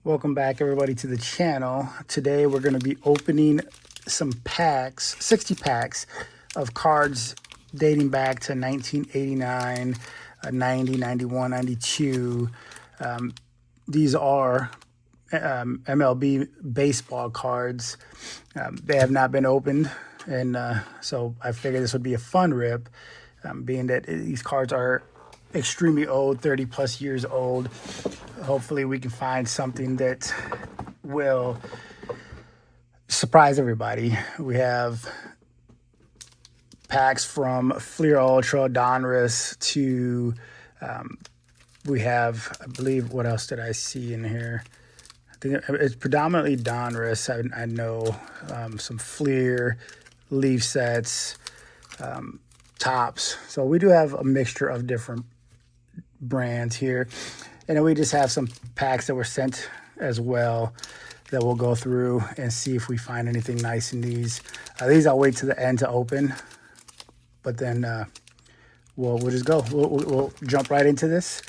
Welcome back, everybody, to the channel. Today we're going to be opening some packs, 60 packs of cards dating back to 1989, 90, 91, 92. These are MLB baseball cards. They have not been opened, and so I figured this would be a fun rip, being that these cards are extremely old, 30 plus years old. Hopefully we can find something that will surprise everybody. We have packs from Fleer Ultra, Donruss to, we have, I believe, what else did I see in here? I think it's predominantly Donruss. I know some Fleer, leaf sets, tops. So we do have a mixture of different brands here. And then we just have some packs that were sent as well that we'll go through and see if we find anything nice in these. These I'll wait to the end to open, but then we'll just go. We'll jump right into this.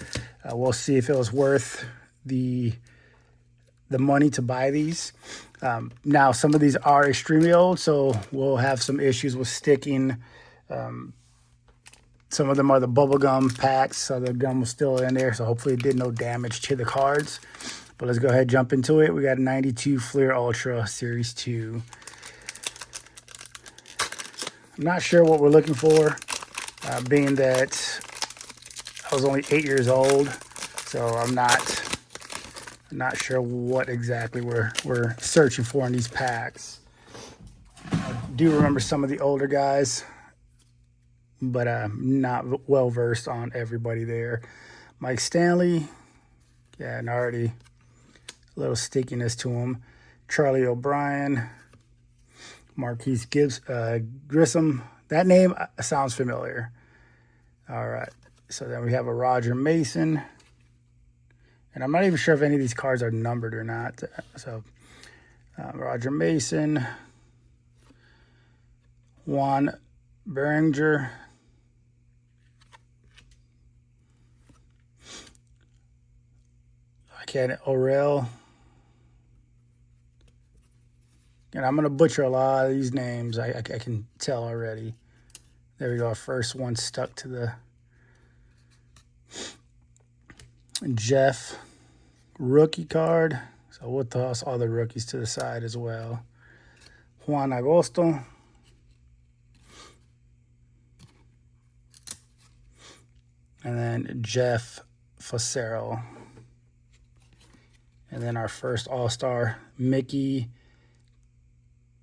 We'll see if it was worth the money to buy these. Now, some of these are extremely old, so we'll have some issues with sticking. Some of them are the bubblegum packs, so the gum was still in there, so hopefully it did no damage to the cards. But let's go ahead and jump into it. We got a 92 Fleer Ultra Series 2. I'm not sure what we're looking for, being that I was only 8 years old, so I'm not sure what exactly we're searching for in these packs. I do remember some of the older guys, but I'm not well versed on everybody there. Mike Stanley, yeah, and already a little stickiness to him. Charlie O'Brien, Marquise Grissom. That name sounds familiar. All right, so then we have a Roger Mason, and I'm not even sure if any of these cards are numbered or not. So Roger Mason, Juan Beringer, Orel. And I'm going to butcher a lot of these names. I can tell already. There we go. Our first one stuck to the Jeff rookie card. So we'll toss all the rookies to the side as well. Juan Agosto. And then Jeff Facero. And then our first All-Star, Mickey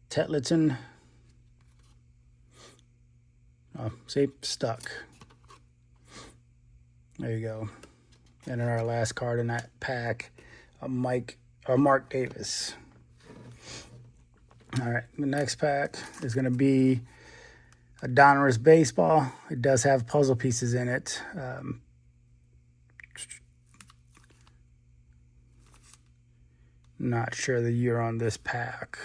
Tetleton. Oh, see, stuck. There you go. And then our last card in that pack, Mark Davis. All right, the next pack is going to be a Donruss baseball. It does have puzzle pieces in it. Not sure the year on this pack.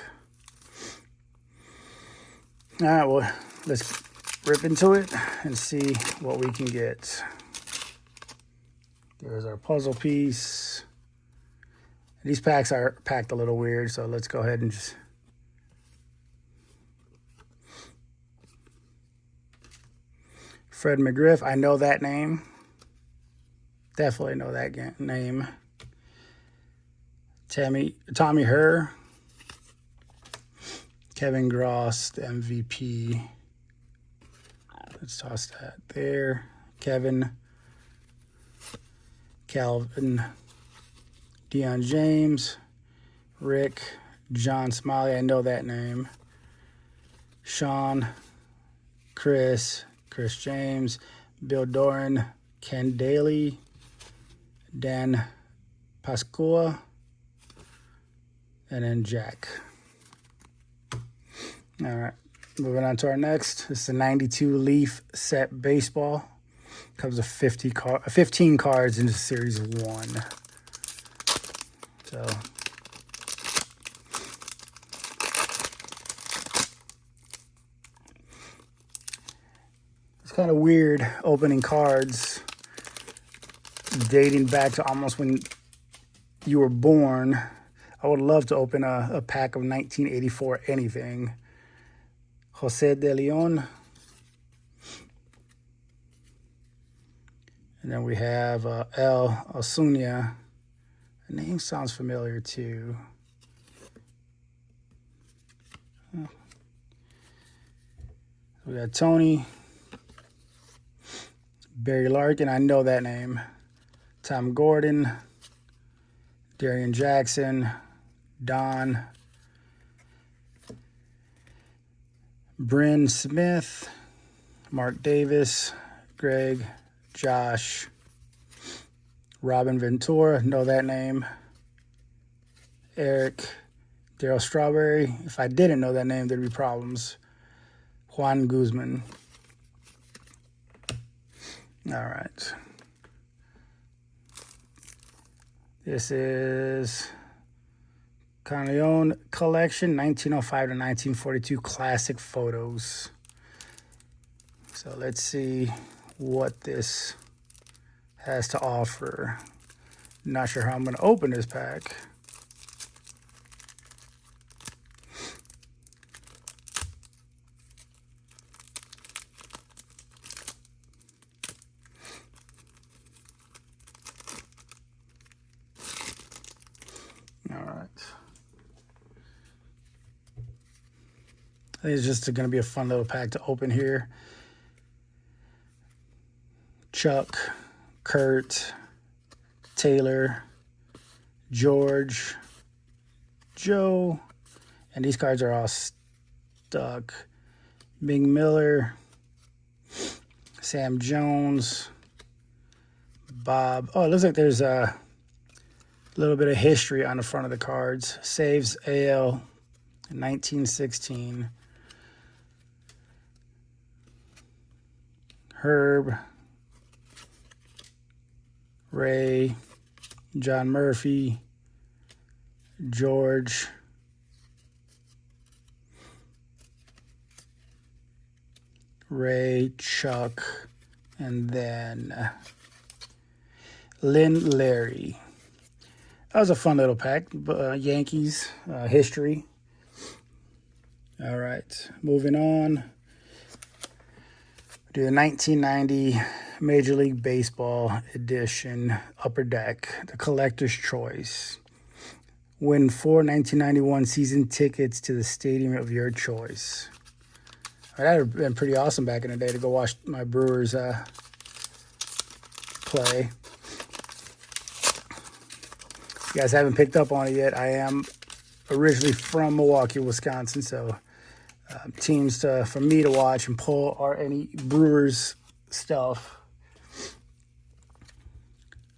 All right, well, let's rip into it and see what we can get. There's our puzzle piece. These packs are packed a little weird, so let's go ahead and just... Fred McGriff, I know that name. Definitely know that name. Tommy Herr, Kevin Gross, the MVP. Let's toss that there. Calvin, Deion James, Rick, John Smiley, I know that name. Sean, Chris James, Bill Doran, Ken Daly, Dan Pascua, and then Jack. All right, moving on to our next. This is a 92 Leaf Set Baseball. Comes with 15 cards into Series 1. So it's kind of weird opening cards dating back to almost when you were born. I would love to open a pack of 1984 anything. Jose de Leon. And then we have El Osuna. The name sounds familiar too. We got Tony. Barry Larkin, I know that name. Tom Gordon. Darian Jackson. Don. Bryn Smith. Mark Davis. Greg. Josh. Robin Ventura, know that name. Eric. Daryl Strawberry. If I didn't know that name, there'd be problems. Juan Guzman. All right. This is Canleon Collection, 1905 to 1942 classic photos. So let's see what this has to offer. Not sure how I'm going to open this pack. All right. I think it's just going to be a fun little pack to open here. Chuck, Kurt, Taylor, George, Joe, and these cards are all stuck. Bing Miller, Sam Jones, Bob. Oh, it looks like there's a little bit of history on the front of the cards. Saves AL in 1916. Herb, Ray, John Murphy, George, Ray, Chuck, and then Lynn Larry. That was a fun little pack. Yankees history. All right, moving on. Do the 1990 Major League Baseball edition Upper Deck, the collector's choice. Win 4 1991 season tickets to the stadium of your choice. That would have been pretty awesome back in the day to go watch my Brewers play. If you guys haven't picked up on it yet, I am originally from Milwaukee, Wisconsin, so teams for me to watch and pull are any Brewers stuff.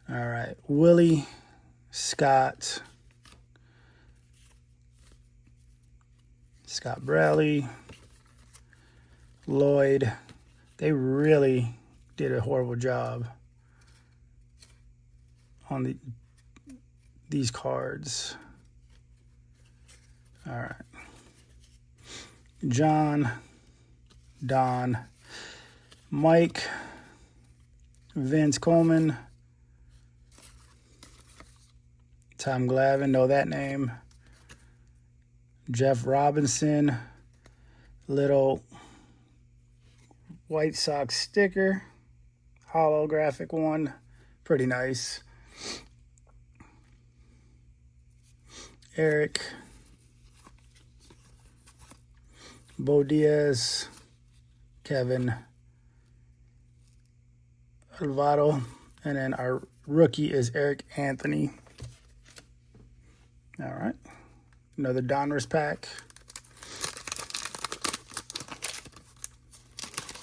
All right, Willie, Scott Bradley, Lloyd. They really did a horrible job on these cards. All right. John, Don, Mike, Vince Coleman, Tom Glavine, know that name. Jeff Robinson, little White Sox sticker, holographic one, pretty nice. Eric, Bo Diaz, Kevin, Alvaro, and then our rookie is Eric Anthony. All right, another Donruss pack.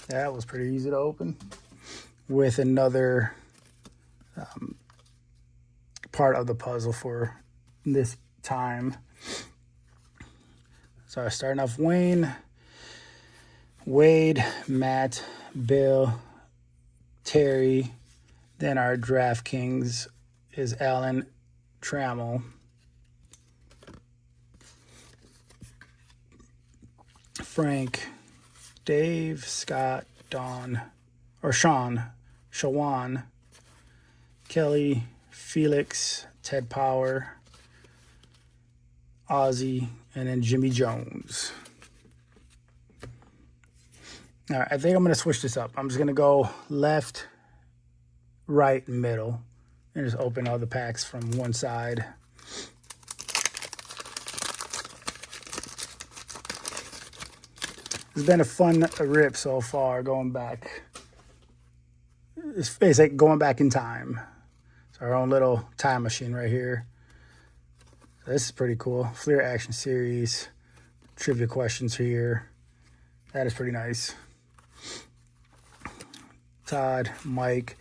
That was pretty easy to open. With another part of the puzzle for this time. So starting off Wayne, Wade, Matt, Bill, Terry. Then our DraftKings is Alan Trammell. Frank, Dave, Scott, Don, or Sean, Shawan, Kelly, Felix, Ted Power, Ozzy, and then Jimmy Jones. All right, I think I'm going to switch this up. I'm just going to go left, right, middle, and just open all the packs from one side. It's been a fun rip so far, going back. It's like going back in time. It's our own little time machine right here. This is pretty cool. Fleer Action Series. Trivia questions here. That is pretty nice. Todd, Mike,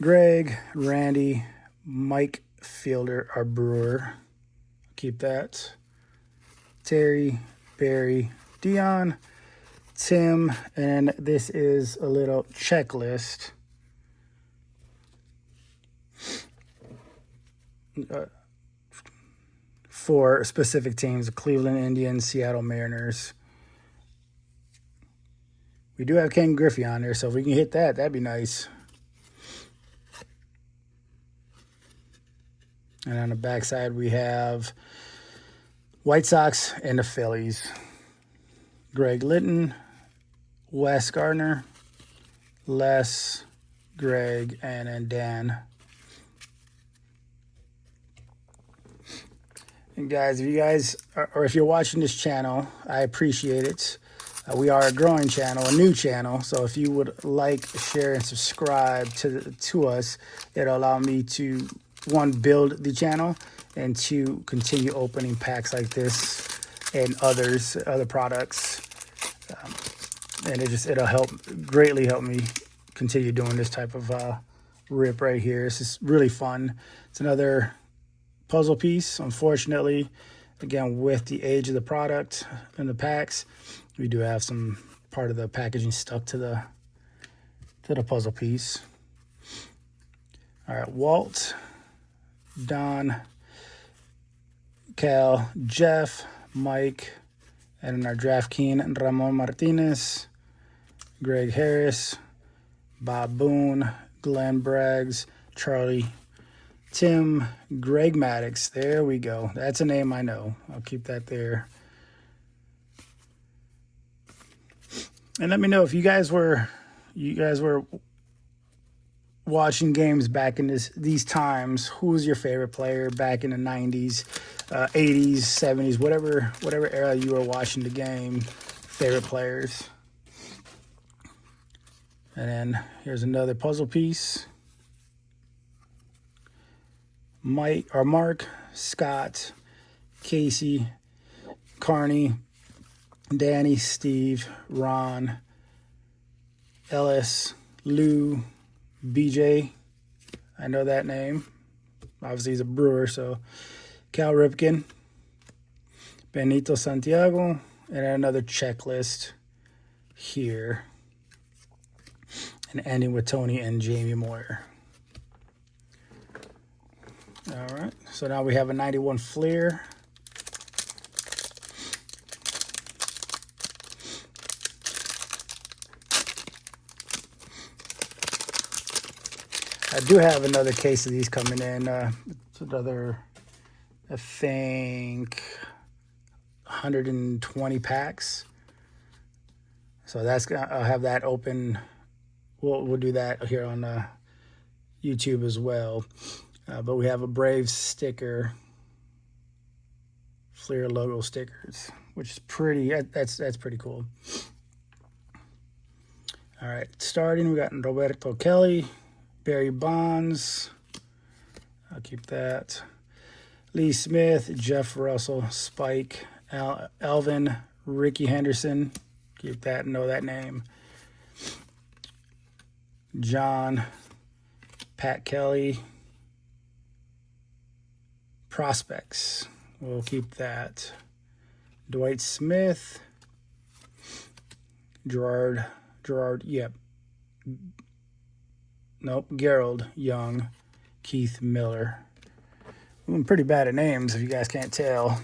Greg, Randy, Mike Fielder, our brewer. Keep that. Terry, Barry, Dion, Tim, and this is a little checklist. For specific teams, the Cleveland Indians, Seattle Mariners. We do have Ken Griffey on there, so if we can hit that, that'd be nice. And on the backside, we have White Sox and the Phillies. Greg Litton, Wes Gardner, Les, Greg, and then Dan. And guys, if you guys, or if you're watching this channel, I appreciate it. We are a growing channel, a new channel. So if you would like, share, and subscribe to us, it'll allow me to, one, build the channel, and two, continue opening packs like this and other products. And it'll greatly help me continue doing this type of rip right here. This is really fun. It's another puzzle piece. Unfortunately, again, with the age of the product and the packs, we do have some part of the packaging stuck to the puzzle piece. All right, Walt, Don, Cal, Jeff, Mike, and in our draft king, Ramon Martinez, Greg Harris, Bob Boone, Glenn Braggs, Charlie, Tim, Greg Maddux. There we go. That's a name I know. I'll keep that there. And let me know if you guys were watching games back in these times. Who was your favorite player back in the 90s, 80s, 70s, whatever era you were watching the game? Favorite players. And then here's another puzzle piece. Mark, Scott, Casey, Carney, Danny, Steve, Ron, Ellis, Lou, BJ. I know that name. Obviously, he's a brewer, so Cal Ripken, Benito Santiago, and another checklist here. And ending with Tony and Jamie Moyer. All right, so now we have a 91 Fleer. I do have another case of these coming in. It's another, I think, 120 packs. So I'll have that open. We'll do that here on YouTube as well. But we have a Braves sticker, Fleer logo stickers, which is pretty. That's pretty cool. All right, starting we got Roberto Kelly, Barry Bonds. I'll keep that. Lee Smith, Jeff Russell, Spike, Alvin, Ricky Henderson. Keep that. Know that name. John, Pat Kelly. Prospects. We'll keep that. Dwight Smith. Gerard, yep. Nope, Gerald Young. Keith Miller. I'm pretty bad at names if you guys can't tell.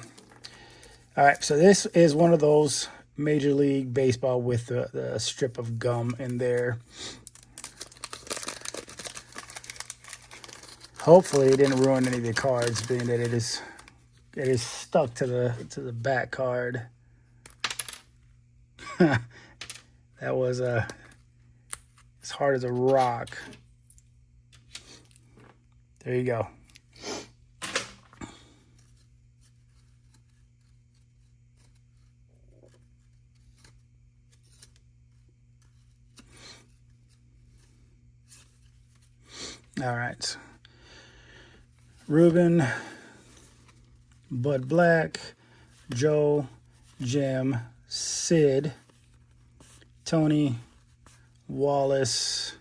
All right, so this is one of those Major League Baseball with the strip of gum in there. Hopefully it didn't ruin any of the cards, being that it is stuck to the back card. That was as hard as a rock. There you go. All right. Ruben, Bud Black, Joe, Jim, Sid, Tony, Wallace,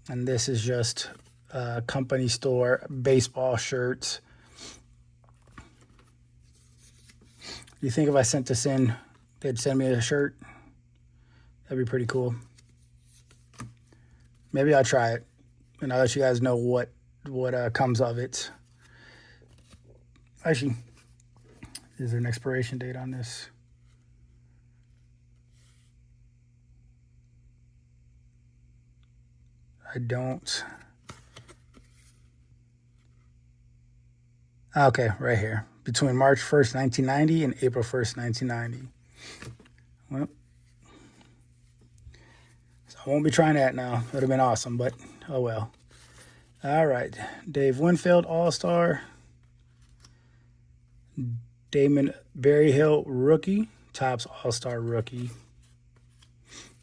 and this is just company store baseball shirts. Do you think if I sent this in, they'd send me a shirt? That'd be pretty cool. Maybe I'll try it, and I'll let you guys know what comes of it. Actually, is there an expiration date on this? I don't. Okay, right here. Between March 1st, 1990 and April 1st, 1990. Well, so I won't be trying that now. It would have been awesome, but oh well. All right. Dave Winfield, All-Star. Damon Berryhill, rookie. Topps All-Star rookie.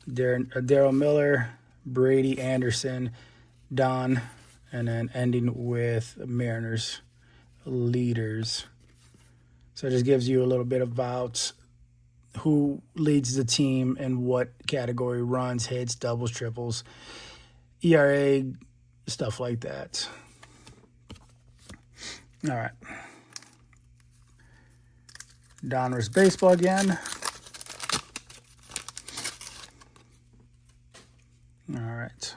Daryl Miller, Brady Anderson, Don, and then ending with Mariners leaders. So it just gives you a little bit about who leads the team and what category: runs, hits, doubles, triples, ERA, stuff like that. All right. Donruss baseball again. All right.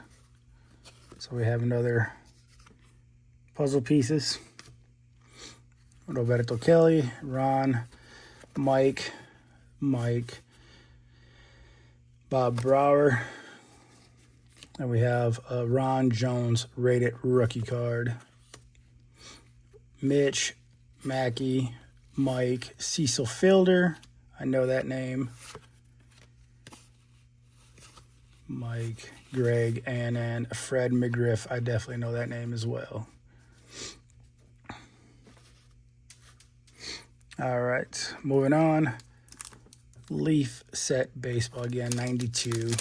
So we have another puzzle pieces. Roberto Kelly, Ron, Mike, Bob Brower. And we have a Ron Jones rated rookie card. Mitch, Mackey, Mike, Cecil Fielder. I know that name. Mike, Greg, and then Fred McGriff. I definitely know that name as well. All right, moving on. Leaf set baseball again, 92.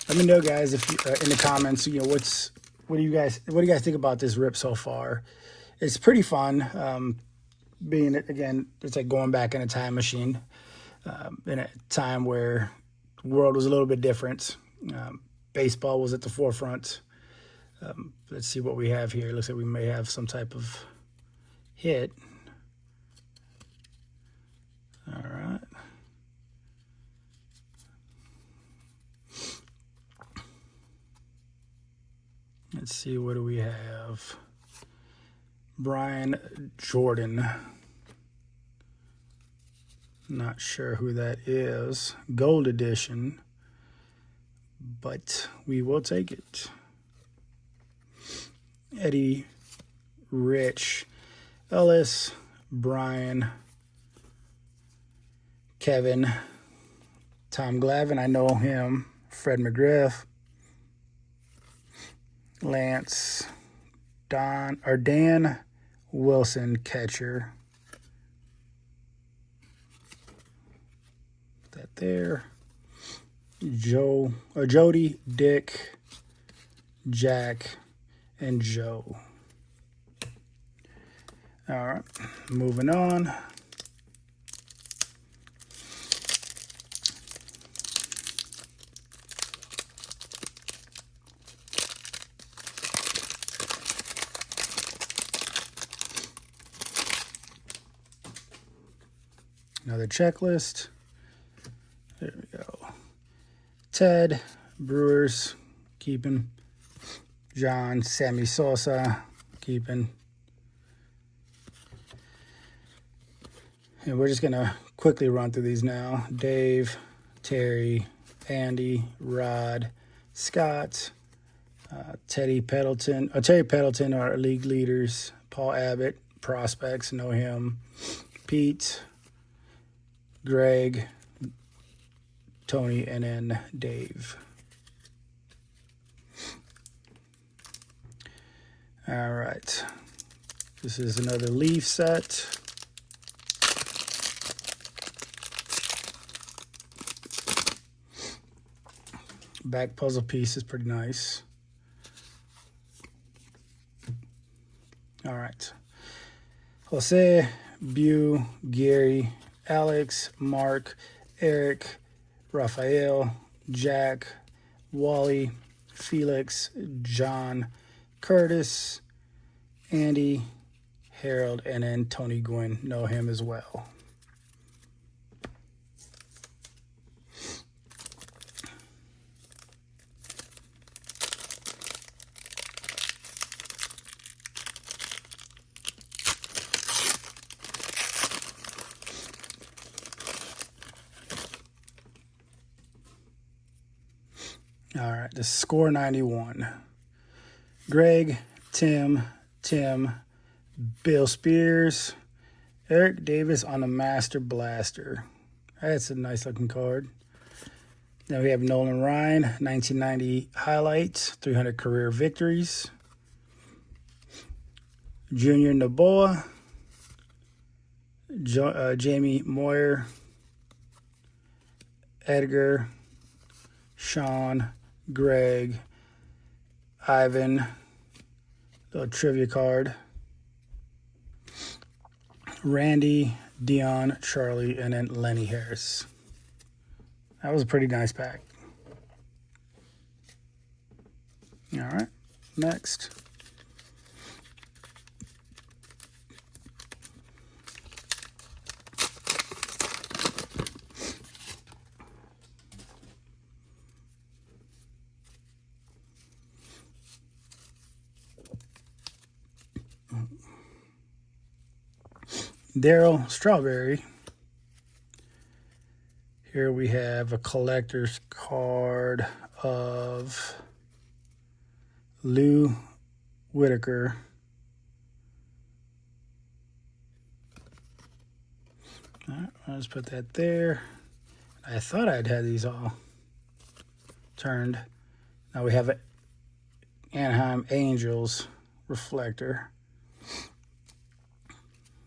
Let me know, guys, if you, in the comments, what do you guys think about this rip so far? It's pretty fun. Being again, it's like going back in a time machine, in a time where the world was a little bit different. Baseball was at the forefront. Let's see what we have here. Looks like we may have some type of hit. All right. Let's see, what do we have? Brian Jordan. Not sure who that is. Gold edition. But we will take it. Eddie, Rich, Ellis, Brian, Kevin, Tom Glavine, I know him, Fred McGriff, Lance, Dan Wilson, catcher. That there. Jody, Dick, Jack, and Joe. All right, moving on. Another checklist. There we go. Ted, Brewers, keeping. John, Sammy Sosa, keeping. And we're just going to quickly run through these now. Dave, Terry, Andy, Rod, Scott, Terry Pendleton, our league leaders. Paul Abbott, prospects, know him. Pete, Greg, Tony, and then Dave. All right. This is another leaf set. Back puzzle piece is pretty nice. All right. Jose, Bu, Gary, Alex, Mark, Eric, Raphael, Jack, Wally, Felix, John, Curtis, Andy, Harold, and then Tony Gwynn. Know him as well. All right, the score 91. Greg, Tim, Bill Spears, Eric Davis on the Master Blaster. That's a nice looking card. Then we have Nolan Ryan, 1990 highlights, 300 career victories. Junior Noboa, Jamie Moyer, Edgar, Sean, Greg, Ivan, little trivia card, Randy, Dion, Charlie, and then Lenny Harris. That was a pretty nice pack. All right, next. Darryl Strawberry. Here we have a collector's card of Lou Whitaker. All right, I'll just put that there. I thought I'd had these all turned. Now we have an Anaheim Angels reflector.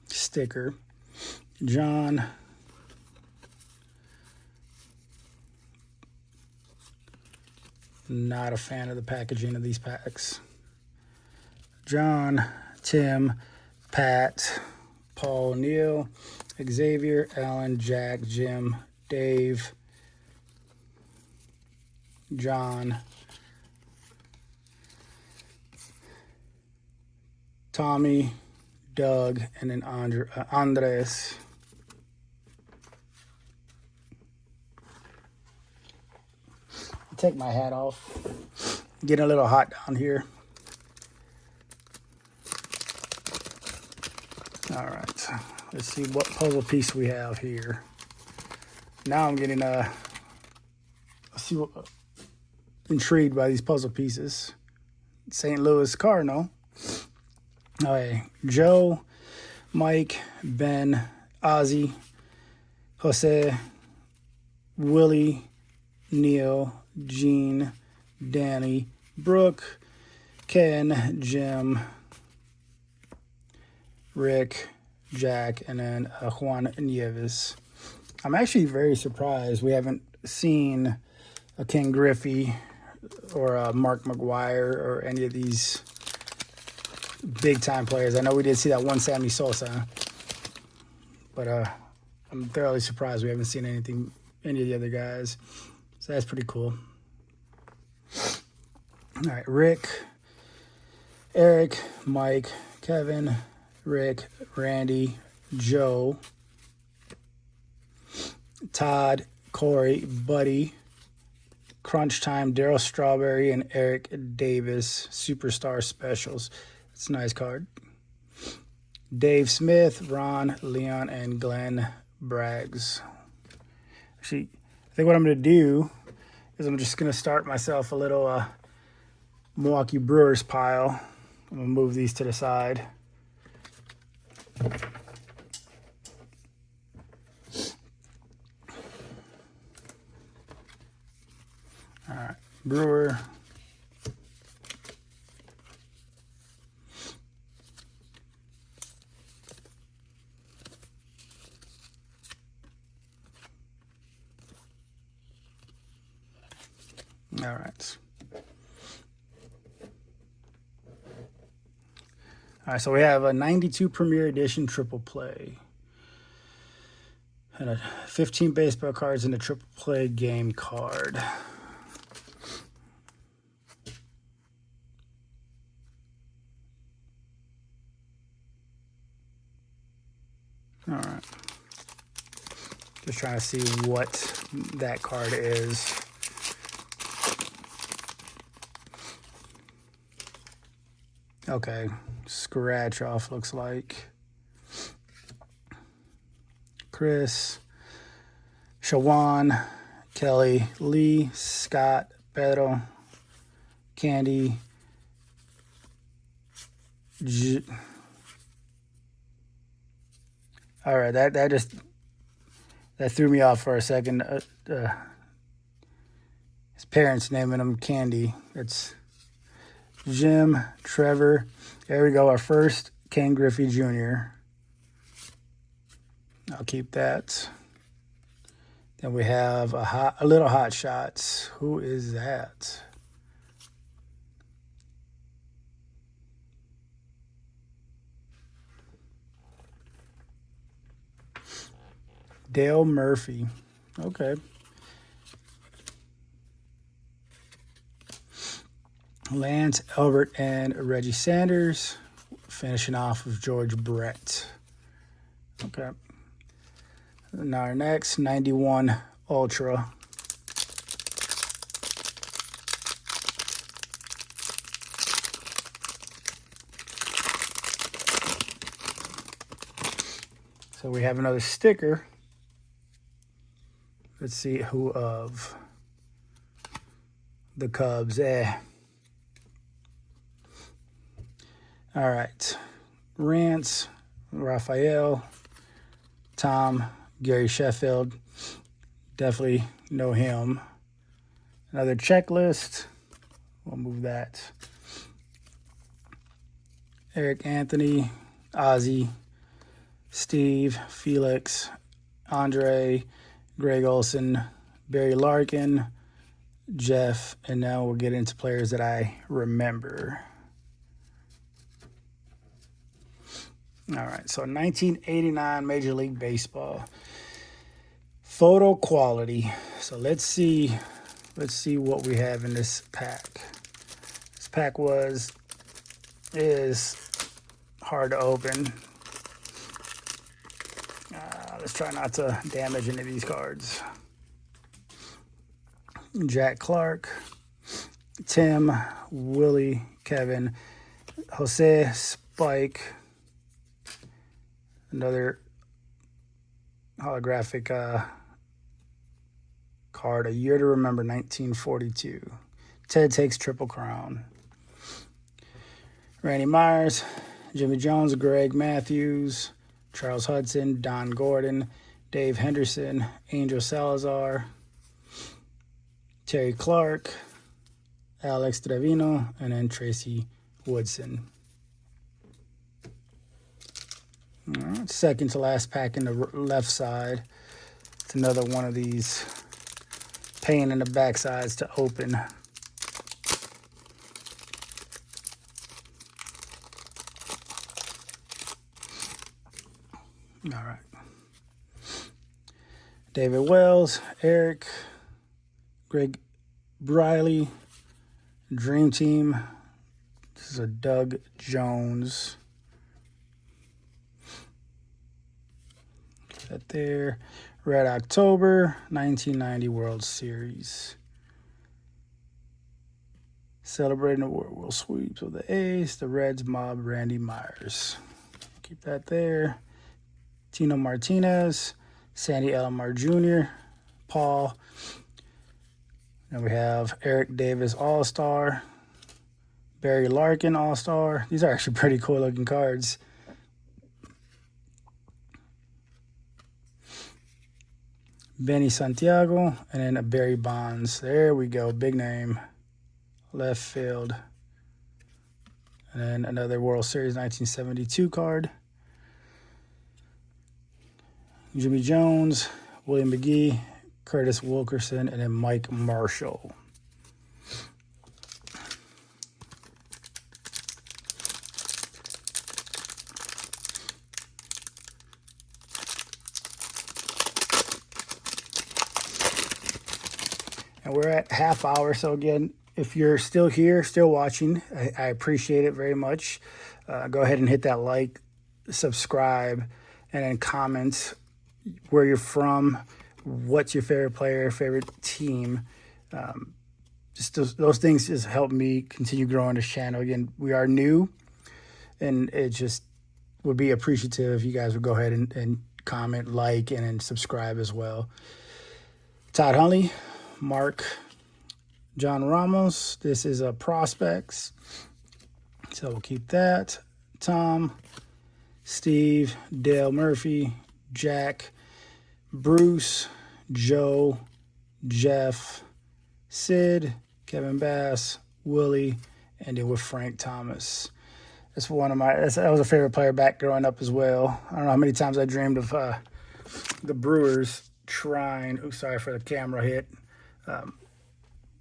Sticker. John. Not a fan of the packaging of these packs. John, Tim, Pat, Paul, Neil, Xavier, Alan, Jack, Jim, Dave, John, Tommy, Doug, and then Andres. Take my hat off. Getting a little hot down here. All right, let's see what puzzle piece we have here. Now I'm getting intrigued by these puzzle pieces. St. Louis Cardinal. All right, Joe, Mike, Ben, Ozzy, Jose, Willie, Neil, Gene, Danny, Brooke, Ken, Jim, Rick, Jack, and then Juan Nieves. I'm actually very surprised we haven't seen a Ken Griffey or a Mark McGwire or any of these big-time players. I know we did see that one Sammy Sosa, but I'm thoroughly surprised we haven't seen any of the other guys. So that's pretty cool. All right, Rick, Eric, Mike, Kevin, Rick, Randy, Joe, Todd, Corey, Buddy, Crunch Time, Darryl Strawberry, and Eric Davis, Superstar Specials. It's a nice card. Dave Smith, Ron, Leon, and Glenn Braggs. Actually, I think what I'm going to do is I'm just going to start myself a little Milwaukee Brewers pile. I'm going to move these to the side. All right, Brewer. All right. All right, so we have a 92 Premier Edition triple play. And a 15 baseball cards in the triple play game card. All right. Just trying to see what that card is. Okay, scratch off looks like. Chris, Shawan, Kelly, Lee, Scott, Pedro, Candy, all right, that threw me off for a second. His parents naming him Candy. It's Jim, Trevor. There we go, our first Ken Griffey Jr. I'll keep that. Then we have a little Hot Shots. Who is that? Dale Murphy. Okay. Lance, Albert, and Reggie Sanders. Finishing off with George Brett. Okay. Now our next, 91 Ultra. So we have another sticker. Let's see who of the Cubs. All right. Rance, Raphael, Tom, Gary Sheffield. Definitely know him. Another checklist. We'll move that. Eric Anthony, Ozzy, Steve, Felix, Andre, Greg Olson, Barry Larkin, Jeff, and now we'll get into players that I remember. All right, so 1989 Major League Baseball. Photo quality. So let's see what we have in this pack. This pack is hard to open. Let's try not to damage any of these cards. Jack Clark, Tim, Willie, Kevin, Jose, Spike, another holographic card, A Year to Remember, 1942. Ted Takes Triple Crown. Randy Myers, Jimmy Jones, Greg Matthews, Charles Hudson, Don Gordon, Dave Henderson, Angel Salazar, Terry Clark, Alex Trevino, and then Tracy Woodson. All right, second to last pack in the left side. It's another one of these pain in the backsides to open. All right. David Wells, Eric, Greg Briley, Dream Team. This is a Doug Jones. That there. Red October, 1990 World Series. Celebrating the World Sweeps of the Ace, the Reds mob Randy Myers. Keep that there. Tino Martinez, Sandy Alomar Jr., Paul. And we have Eric Davis All-Star, Barry Larkin, All-Star. These are actually pretty cool looking cards. Benny Santiago, and then a Barry Bonds. There we go, big name. Left field. And then another World Series 1972 card. Jimmy Jones, William McGee, Curtis Wilkerson, and then Mike Marshall. And we're at half hour, so again, if you're still here, still watching, I appreciate it very much. Go ahead and hit that like, subscribe, and then comment where you're from, what's your favorite player, favorite team. Just those things just help me continue growing this channel. Again, we are new, and it just would be appreciative if you guys would go ahead and comment, like, and then subscribe as well. Todd Hundley, Mark, John Ramos. This is a prospects, so we'll keep that. Tom, Steve, Dale Murphy, Jack, Bruce, Joe, Jeff, Sid, Kevin Bass, Willie, and then with Frank Thomas. That's one of that was a favorite player back growing up as well. I don't know how many times I dreamed of the Brewers trying. Oh, sorry for the camera hit.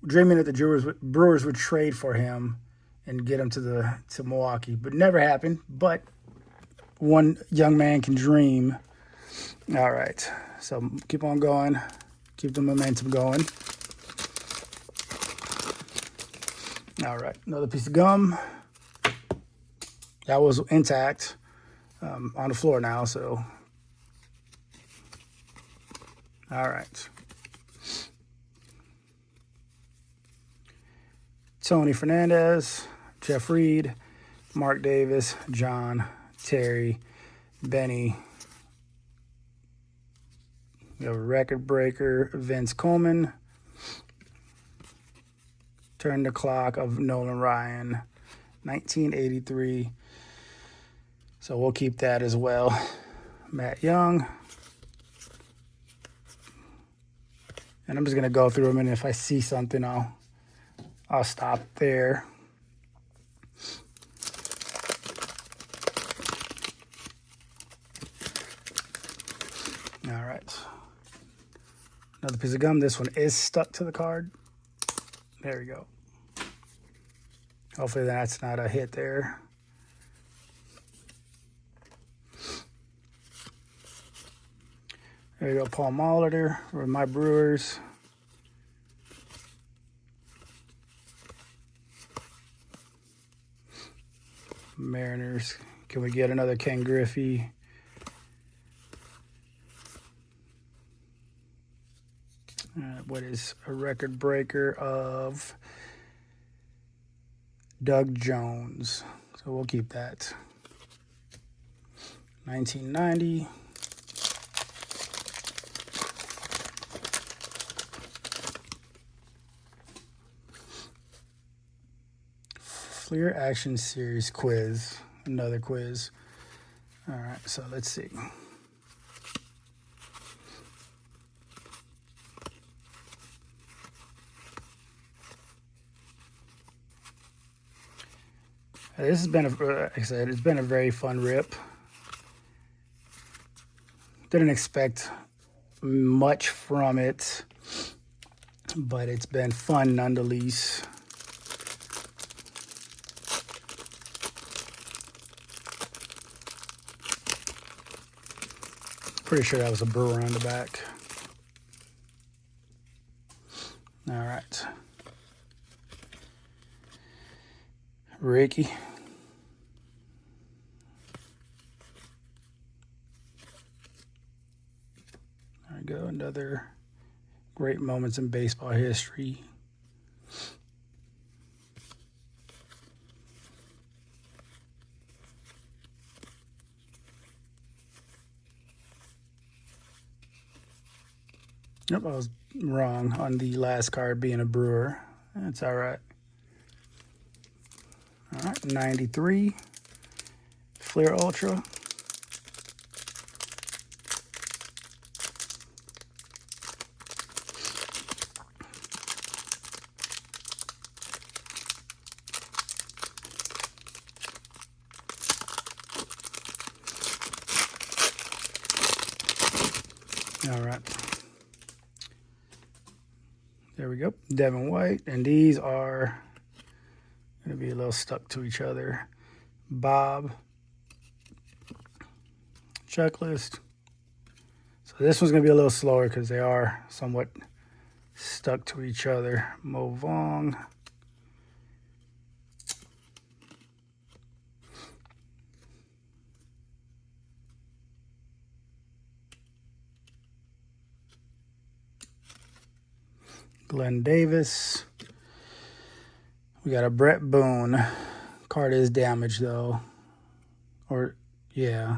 Dreaming that the Brewers would trade for him and get him to Milwaukee, but never happened. But one young man can dream. All right, so keep on going, keep the momentum going. All right, another piece of gum that was intact, on the floor now. So, all right. Tony Fernandez, Jeff Reed, Mark Davis, John, Terry, Benny. We have a record breaker, Vince Coleman. Turn the clock of Nolan Ryan, 1983. So we'll keep that as well. Matt Young. And I'm just going to go through them, and if I see something, I'll stop there. All right. Another piece of gum. This one is stuck to the card. There we go. Hopefully that's not a hit there. There you go, Paul Molitor for my Brewers. Mariners. Can we get another Ken Griffey? What is a record breaker of Doug Jones? So we'll keep that. 1990. Fleer Action Series quiz. Another quiz. All right, so let's see. This has been, like I said, it's been a very fun rip. Didn't expect much from it, but it's been fun nonetheless. Pretty sure that was a Brewer on the back. All right. Ricky. There we go. Another great moments in baseball history. Yep, I was wrong on the last card being a Brewer. That's all right. 93 Fleer Ultra. All right. There we go. Devin White. And these are going to be a little stuck to each other. Bob. Checklist. So this one's going to be a little slower because they are somewhat stuck to each other. Mo Vaughn. Glenn Davis. We got a Brett Boone. Card is damaged though. Or, yeah.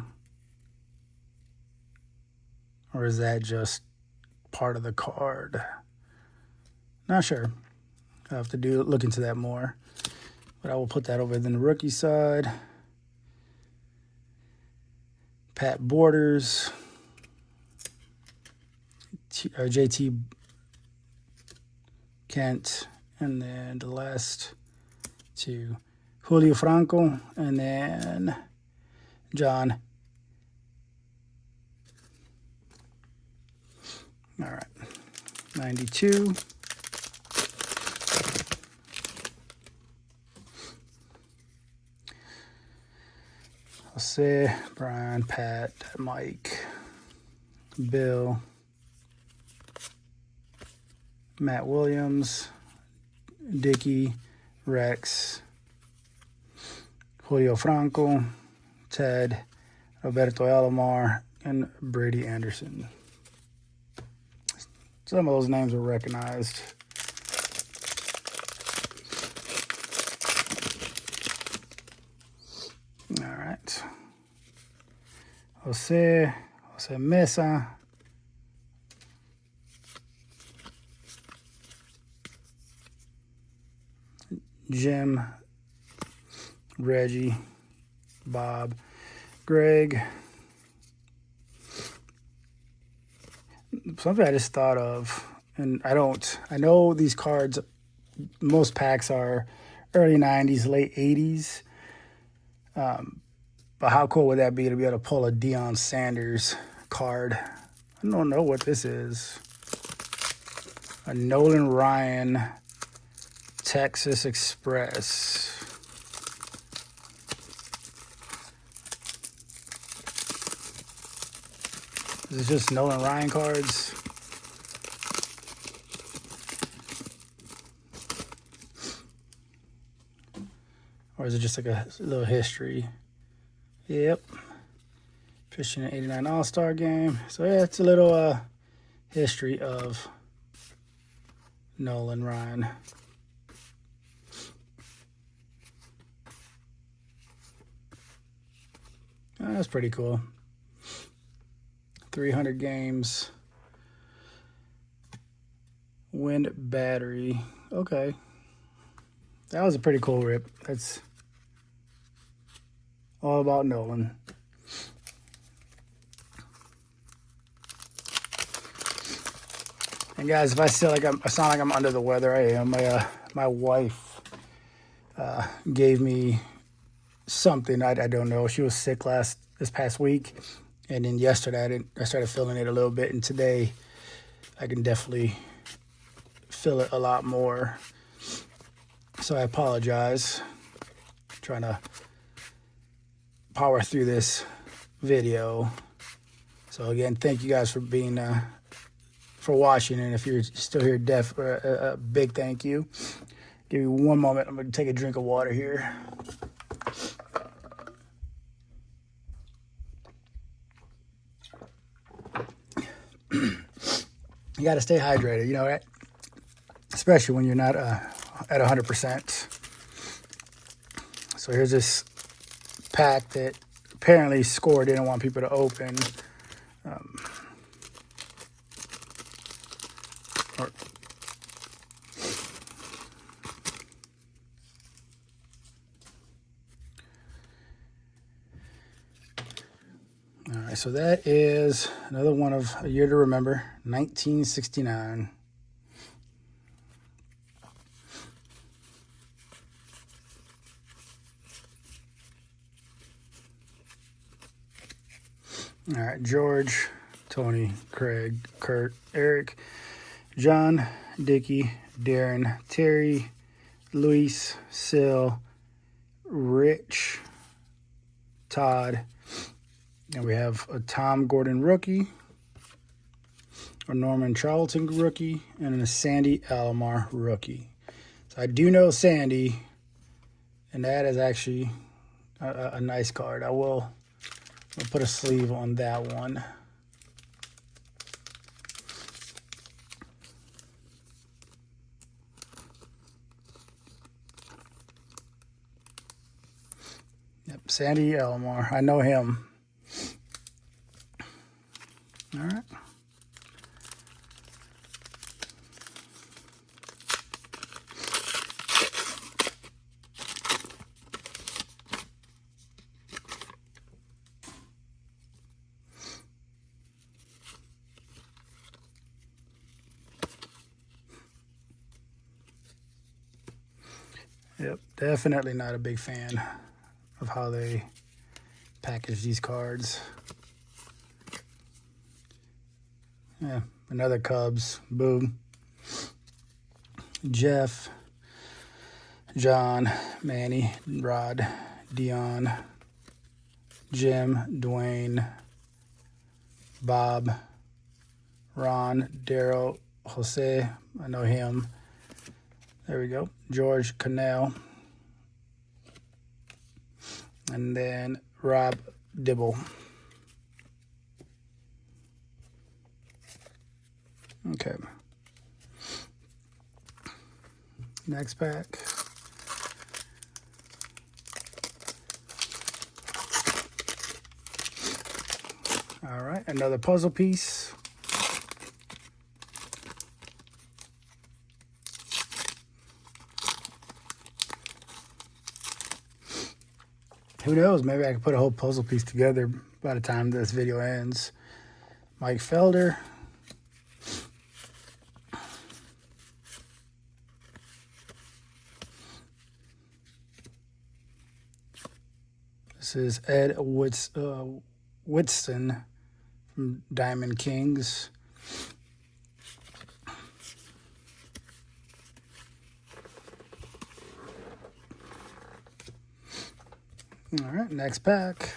Or is that just part of the card? Not sure. I'll have to look into that more. But I will put that over in the rookie side. Pat Borders. JT Kent. And then the last two. Julio Franco. And then John. All right. 92. Jose, Brian, Pat, Mike, Bill, Matt Williams, Dickey, Rex, Julio Franco, Ted, Roberto Alomar, and Brady Anderson. Some of those names are recognized. All right. Jose Mesa. Jim, Reggie, Bob, Greg. Something I just thought of, and I know these cards, most packs are early 90s, late 80s. But how cool would that be to be able to pull a Deion Sanders card? I don't know what this is. A Nolan Ryan Texas Express. Is it just Nolan Ryan cards? Or is it just like a little history? Yep. Fishing an 89 All-Star game. So yeah, it's a little history of Nolan Ryan. That's pretty cool. 300 games. Wind battery. Okay. That was a pretty cool rip. That's all about Nolan. And guys, if I sound like I'm under the weather, I am. My wife gave me something I don't know. She was sick this past week, and then yesterday I started feeling it a little bit, and today I can definitely feel it a lot more. So I apologize. I'm trying to power through this video. So again, thank you guys for being for watching, and if you're still here, a big thank you. Give me one moment. I'm going to take a drink of water here. You got to stay hydrated, you know, right? Especially when you're not at 100%. So here's this pack that apparently Score didn't want people to open. All right, so that is another one of a year to remember, 1969. All right, George, Tony, Craig, Kurt, Eric, John, Dickie, Darren, Terry, Luis, Sil, Rich, Todd, and we have a Tom Gordon rookie, a Norman Charlton rookie, and a Sandy Alomar rookie. So I do know Sandy, and that is actually a nice card. I'll put a sleeve on that one. Yep, Sandy Alomar. I know him. All right. Yep, definitely not a big fan of how they package these cards. Yeah, another Cubs. Boom. Jeff, John, Manny, Rod, Dion, Jim, Dwayne, Bob, Ron, Daryl, Jose, I know him. There we go. George Cannell. And then Rob Dibble. Okay. Next pack. All right, another puzzle piece. Who knows? Maybe I can put a whole puzzle piece together by the time this video ends. Mike Felder. This is Ed Whitson from Diamond Kings. All right, next pack.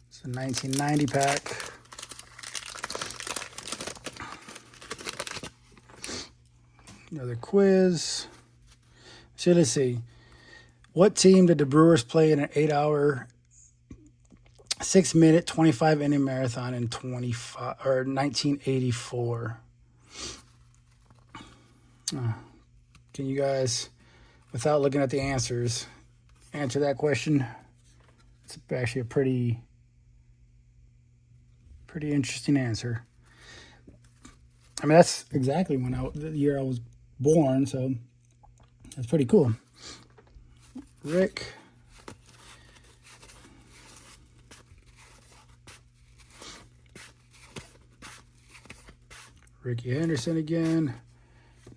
It's a 1990 pack. Another quiz. So let's see. What team did the Brewers play in an 8-hour, 6-minute, 25-inning marathon in 1984? Can you guys, without looking at the answers, answer that question? It's actually a pretty interesting answer. I mean, that's exactly the year I was born, so that's pretty cool. Rick. Ricky Henderson again.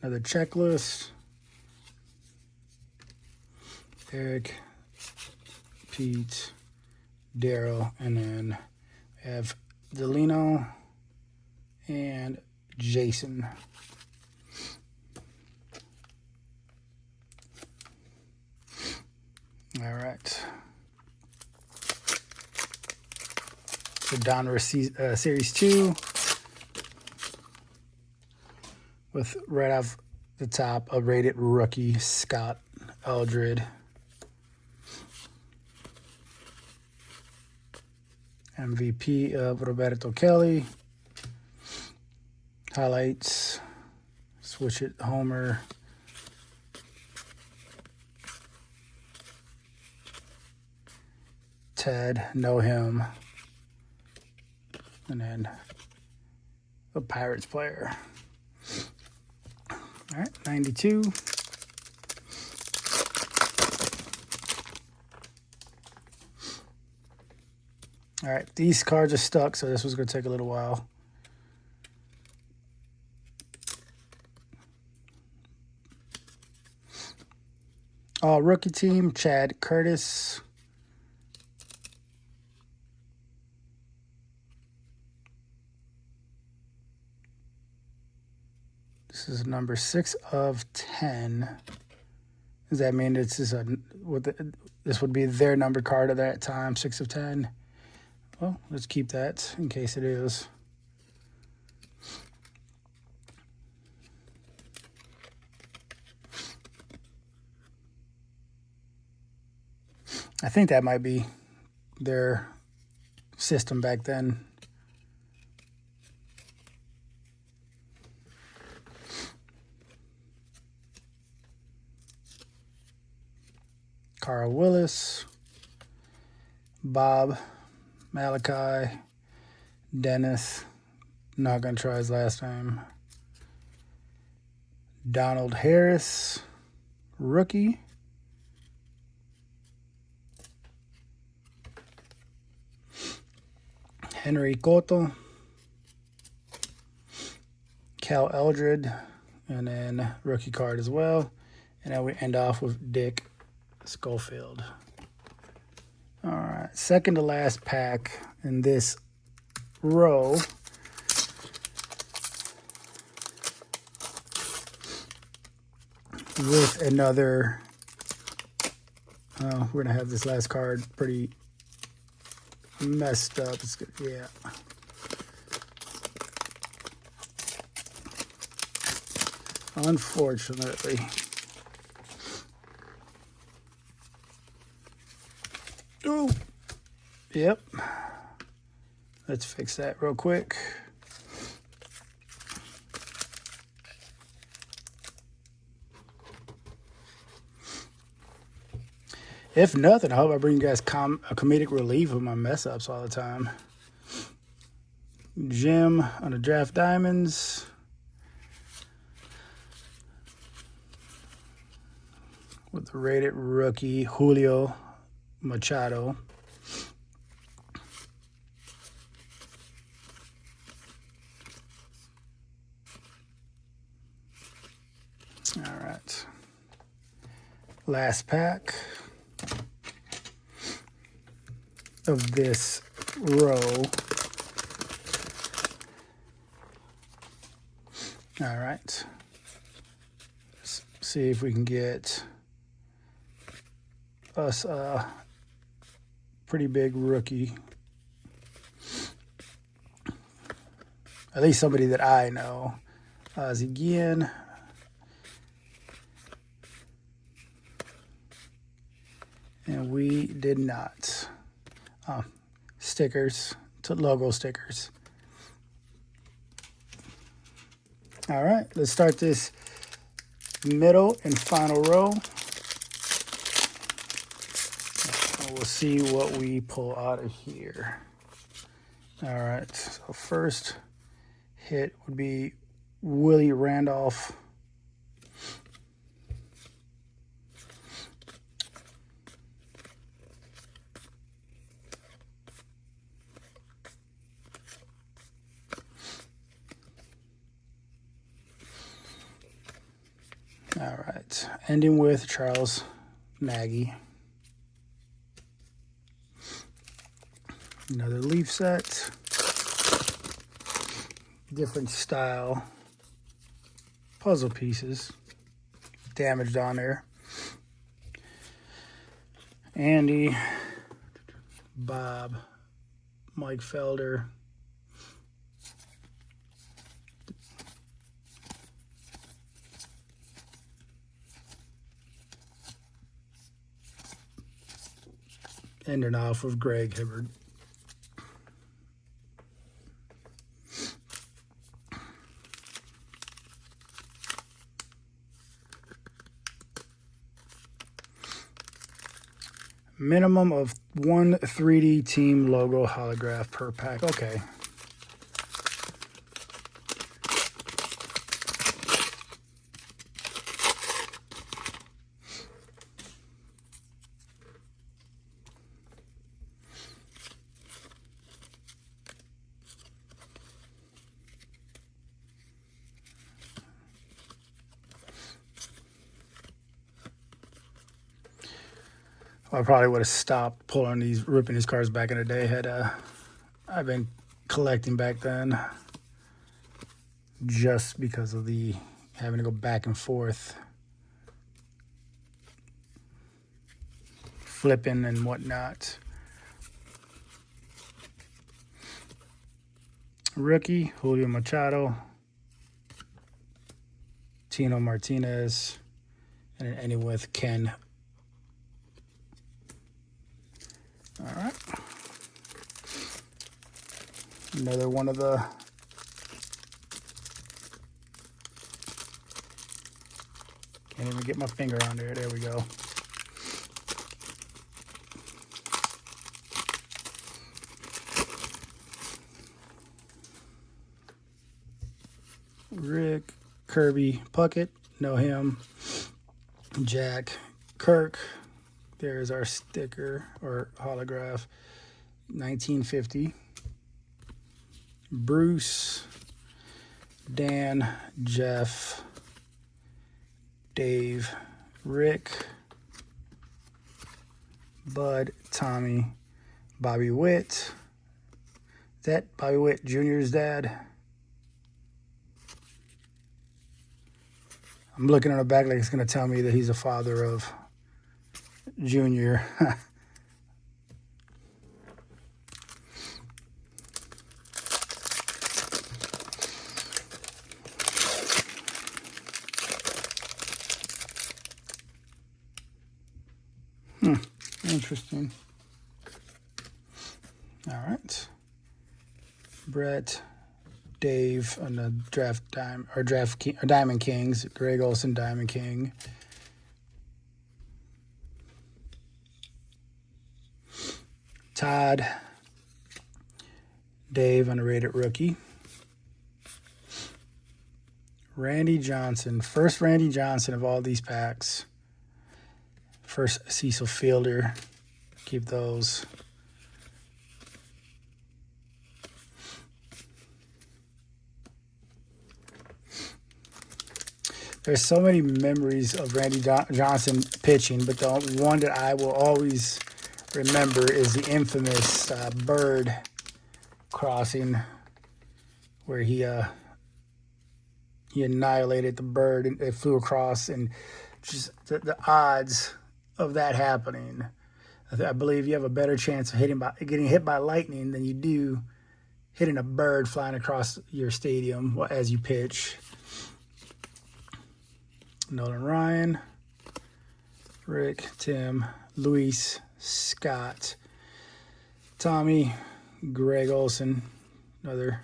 Another checklist. Eric, Pete, Daryl, and then we have Delino and Jason. All right. So Donruss Series 2 with right off the top a rated rookie, Scott Eldred. MVP of Roberto Kelly. Highlights. Switch it, Homer. Ted, know him. And then a Pirates player. All right, 92. All right, these cards are stuck, so this was going to take a little while. Rookie team, Chad Curtis. This is number 6 of 10. Does that mean this is this would be their numbered card at that time, 6 of 10? Well, let's keep that in case it is. I think that might be their system back then. Carl Willis, Bob, Malachi, Dennis, not going to try his last name, Donald Harris, rookie, Henry Cotto, Cal Eldred, and then rookie card as well. And then we end off with Dick Schofield. All right, second to last pack in this row. With another, we're going to have this last card pretty messed up. It's good, yeah. Unfortunately. Oh, yep. Let's fix that real quick. If nothing, I hope I bring you guys a comedic relief of my mess ups all the time. Jim on the Draft Diamonds. With the rated rookie Julio Machado. All right. Last pack of this row. All right. Let's see if we can get us a pretty big rookie. At least somebody that I know. Ozzie Guillen. And we did not. Stickers, logo stickers. All right, let's start this middle and final row. And we'll see what we pull out of here. All right, so first hit would be Willie Randolph. All right, ending with Charles Nagy. Another leaf set. Different style puzzle pieces damaged on there. Andy, Bob, Mike Felder. Ending off with Greg Hibbert. Minimum of one 3D team logo holograph per pack. Okay. I probably would have stopped ripping these cards back in the day had I've been collecting back then, just because of the having to go back and forth, flipping and whatnot. Rookie, Julio Machado, Tino Martinez, and an ending with Ken. All right. Another one of the can't even get my finger on there. There we go. Rick, Kirby Puckett, know him. Jack, Kirk. There's our sticker or holograph. 1950. Bruce, Dan, Jeff, Dave, Rick, Bud, Tommy, Bobby Witt. Is that Bobby Witt Jr.'s dad? I'm looking on the back like it's going to tell me that he's the father of Junior. Interesting. All right. Brett, Dave on the Diamond Kings. Greg Olson, Diamond King. Todd, Dave, underrated rookie. Randy Johnson, first Randy Johnson of all these packs. First Cecil Fielder. Keep those. There's so many memories of Randy Johnson pitching, but the one that I will always remember is the infamous bird crossing, where he annihilated the bird and it flew across, and just the odds of that happening. I believe you have a better chance of getting hit by lightning than you do hitting a bird flying across your stadium as you pitch. Nolan Ryan, Rick, Tim, Luis, Scott, Tommy, Greg Olson, another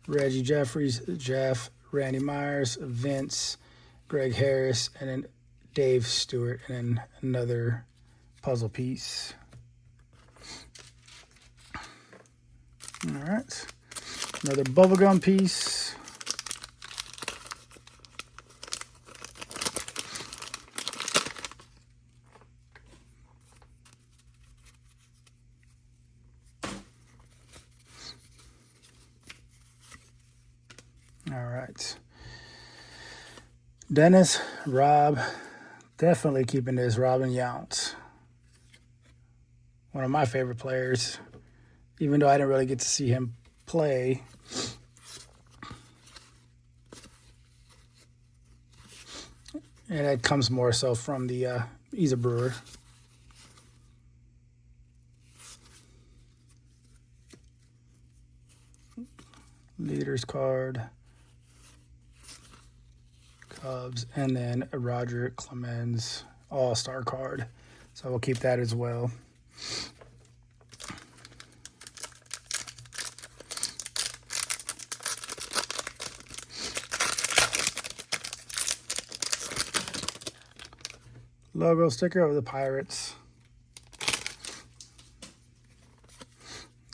Reggie Jeffries, Jeff, Randy Myers, Vince, Greg Harris, and then Dave Stewart, and then another puzzle piece. All right, another bubblegum piece. All right. Dennis, Rob, definitely keeping this. Robin Yount. One of my favorite players, even though I didn't really get to see him play. And it comes more so from he's a Brewer. Leaders card. Cubs, and then a Roger Clemens All-Star card. So we'll keep that as well. Logo sticker of the Pirates.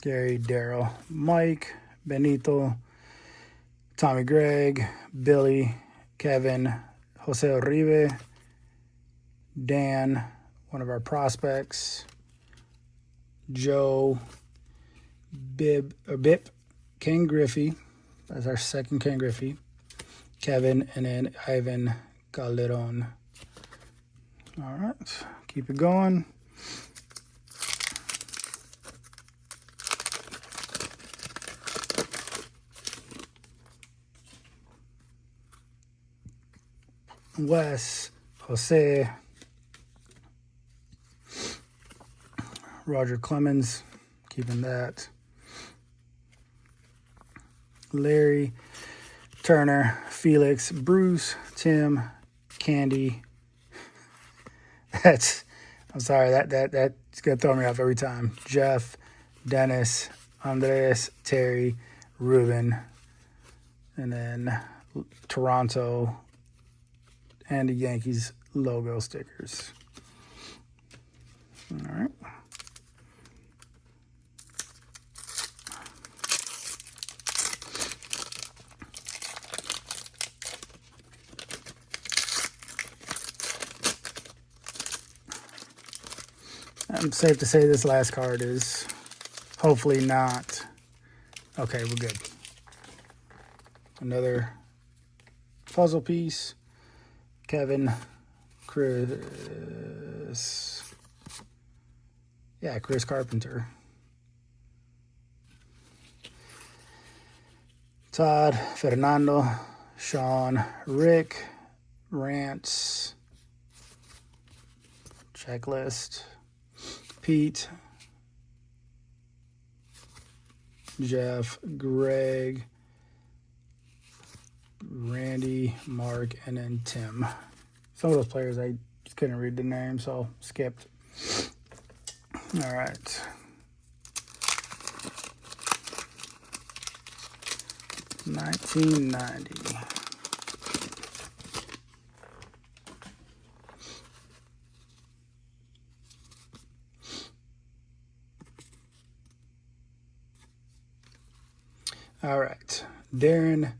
Gary, Daryl, Mike, Benito, Tommy Gregg, Billy, Kevin, Jose Uribe, Dan, one of our prospects, Joe, Bip, Ken Griffey, that's our second Ken Griffey, Kevin, and then Ivan Calderon. All right, keep it going. Wes, Jose, Roger Clemens, keeping that. Larry, Turner, Felix, Bruce, Tim, Candy. I'm sorry, that's gonna throw me off every time. Jeff, Dennis, Andres, Terry, Ruben, and then Toronto and the Yankees logo stickers. All right. I'm safe to say this last card is hopefully not. Okay, we're good. Another puzzle piece. Kevin, Chris. Yeah, Chris Carpenter. Todd, Fernando, Sean, Rick, Rants, Checklist, Pete, Jeff, Greg, Randy, Mark, and then Tim. Some of those players I just couldn't read the name, so skipped. All right. $19.90. All right. Darren,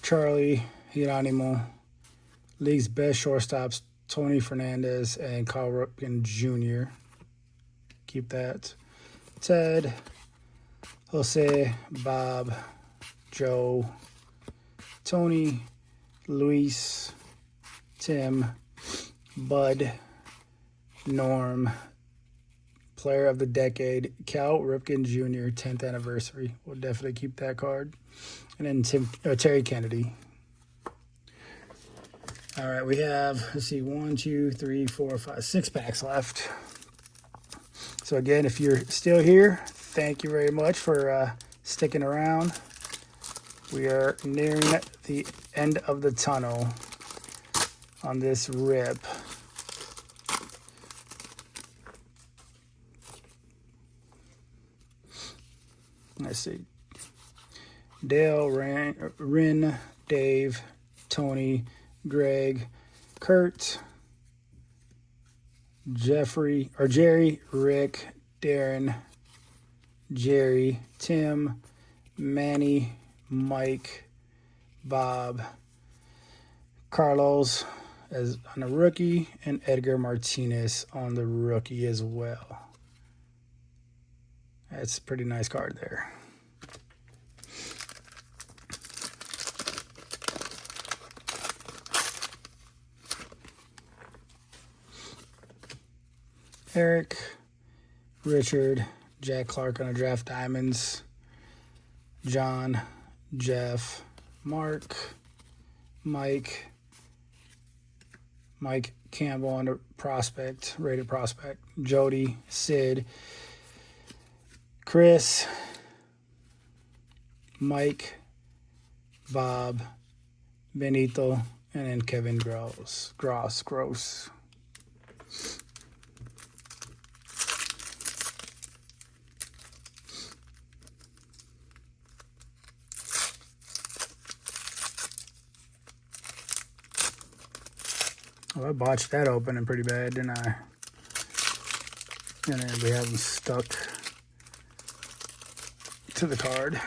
Charlie, Hieronimo, league's best shortstops, Tony Fernandez and Carl Ripken Jr. Keep that. Ted, Jose, Bob, Joe, Tony, Luis, Tim, Bud, Norm, Player of the Decade, Cal Ripken Jr., 10th anniversary. We'll definitely keep that card. And then Terry Kennedy. All right, we have, let's see, 1, 2, 3, 4, 5, 6 packs left. So again, if you're still here, thank you very much for sticking around. We are nearing the end of the tunnel on this rip. Let's see. Dale, Rin, Dave, Tony, Greg, Kurt, Jerry, Rick, Darren, Jerry, Tim, Manny, Mike, Bob, Carlos as on the rookie, and Edgar Martinez on the rookie as well. That's a pretty nice card there. Eric, Richard, Jack Clark on a Draft Diamonds, John, Jeff, Mark, Mike Campbell on a prospect, rated prospect, Jody, Sid, Chris, Mike, Bob, Benito, and then Kevin Gross. Well, I botched that opening pretty bad, didn't I? And then we have them stuck to the card.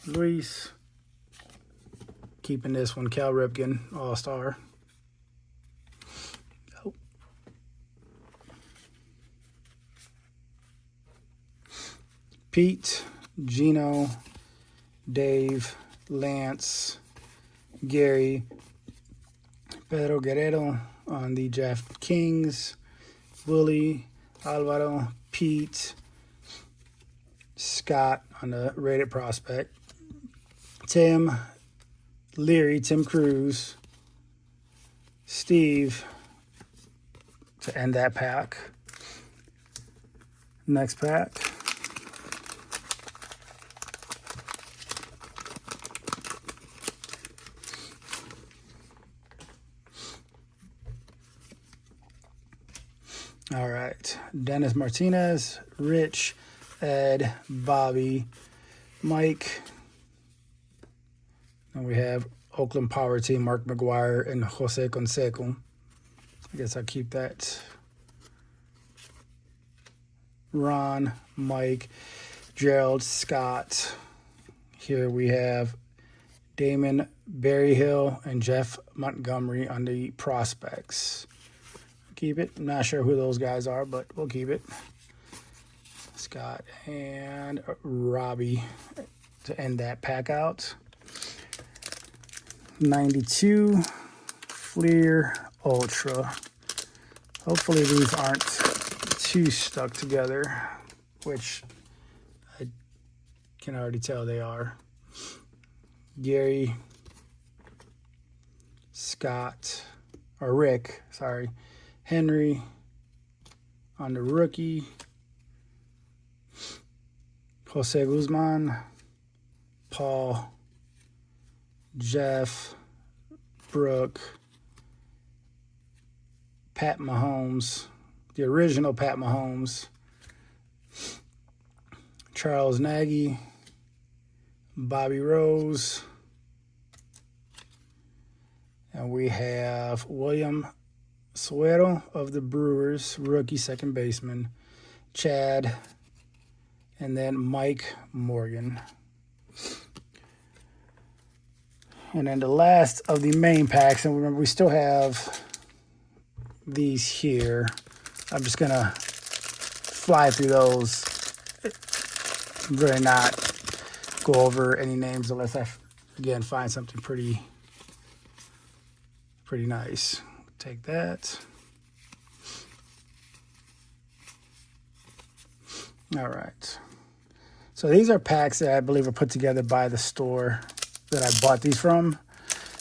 Luis, keeping this one, Cal Ripken, All-Star. Oh. Pete, Gino, Dave, Lance, Gary, Pedro Guerrero on the Draft Kings, Willie, Alvaro, Pete, Scott on the Rated Prospect, Tim, Leary, Tim Cruz, Steve to end that pack. Next pack. All right. Dennis Martinez, Rich, Ed, Bobby, Mike. And we have Oakland Power Team, Mark McGuire and Jose Canseco. I guess I'll keep that. Ron, Mike, Gerald, Scott. Here we have Damon Berryhill and Jeff Montgomery on the prospects. Keep it. I'm not sure who those guys are, but we'll keep it. Scott and Robbie to end that pack out. 92 Fleer Ultra. Hopefully these aren't too stuck together, which I can already tell they are. Gary, Scott, or Rick, sorry. Henry on the rookie. Jose Guzman, Paul, Jeff, Brooke, Pat Mahomes, the original Pat Mahomes, Charles Nagy, Bobby Rose, and we have William Suero of the Brewers, rookie second baseman, Chad, and then Mike Morgan. And then the last of the main packs, and remember we still have these here. I'm just going to fly through those, really not go over any names unless I, again, find something pretty nice. Take that. All right. So these are packs that I believe are put together by the store that I bought these from.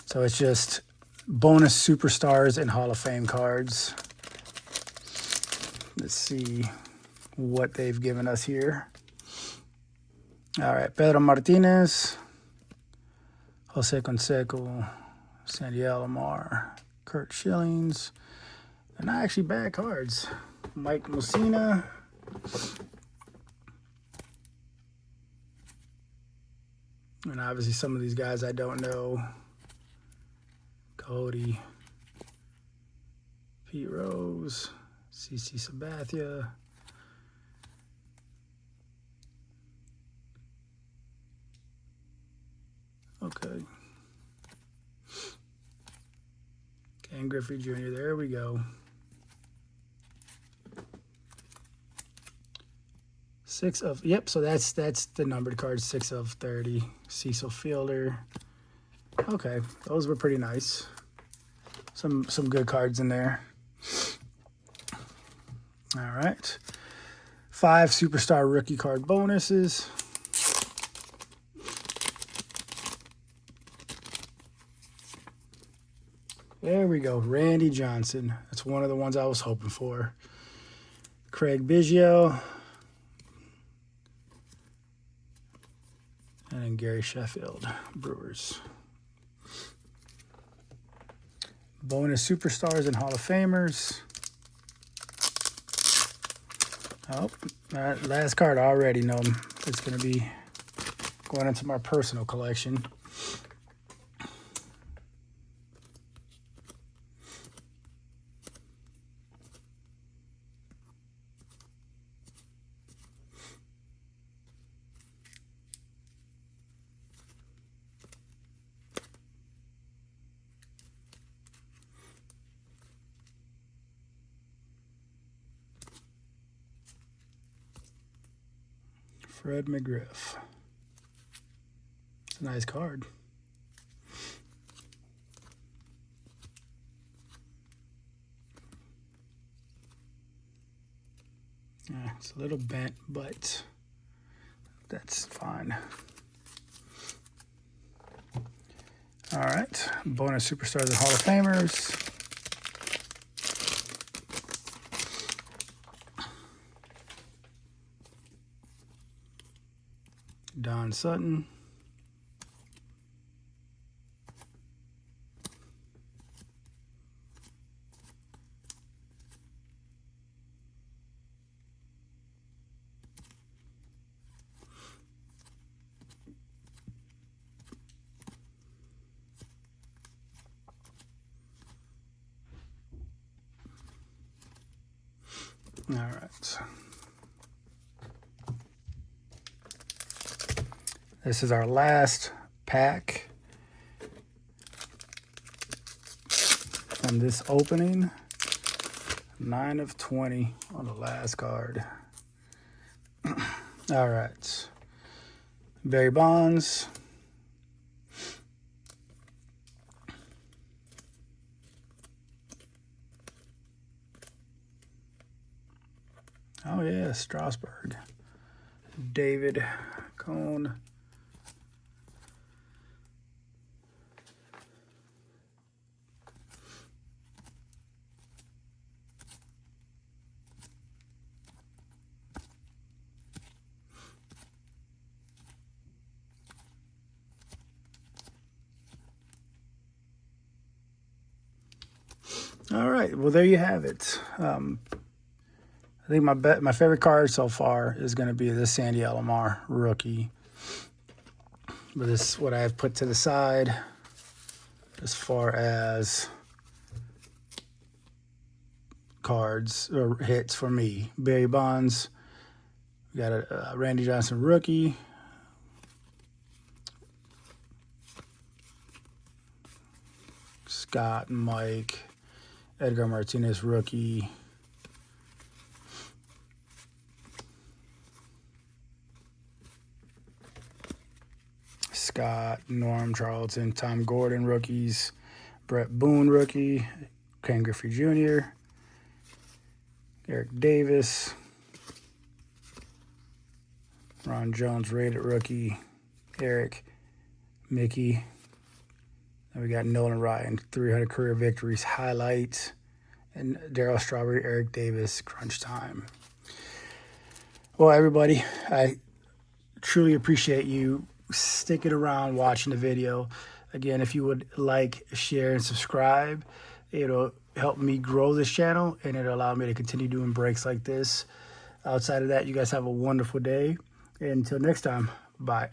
So it's just bonus superstars and Hall of Fame cards. Let's see what they've given us here. All right. Pedro Martinez, Jose Canseco, Sandy Alomar, Kurt Schillings, and not actually bad cards. Mike Mussina, and obviously some of these guys I don't know. Cody, Pete Rose, CC Sabathia. Okay. Ken Griffey Jr., there we go. 6 of, yep, so that's the numbered cards, 6 of 30. Cecil Fielder. Okay, those were pretty nice. Some good cards in there. All right. 5 superstar rookie card bonuses. There we go. Randy Johnson. That's one of the ones I was hoping for. Craig Biggio. And then Gary Sheffield, Brewers. Bonus superstars and Hall of Famers. Oh, that last card I already know it's going to be going into my personal collection. Fred McGriff. It's a nice card. Yeah, it's a little bent, but that's fine. All right, bonus superstars and Hall of Famers. Don Sutton. All right. This is our last pack from this opening. 9 of 20 on the last card. All right. Barry Bonds. Oh yeah, Strasburg. David Cone. All right, well there you have it. I think my favorite card so far is going to be this Sandy Alomar rookie. But this is what I have put to the side as far as cards or hits for me. Barry Bonds. We got a Randy Johnson rookie. Scott, Mike, Edgar Martinez rookie. Scott, Norm Charlton, Tom Gordon rookies, Brett Boone rookie, Ken Griffey Jr., Eric Davis, Ron Jones rated rookie, Eric, Mickey. And we got Nolan Ryan, 300 career victories highlights, and Darryl Strawberry, Eric Davis, crunch time. Well, everybody, I truly appreciate you sticking around watching the video. Again, if you would like, share, and subscribe, it'll help me grow this channel and it'll allow me to continue doing breaks like this. Outside of that, you guys have a wonderful day. And until next time, bye.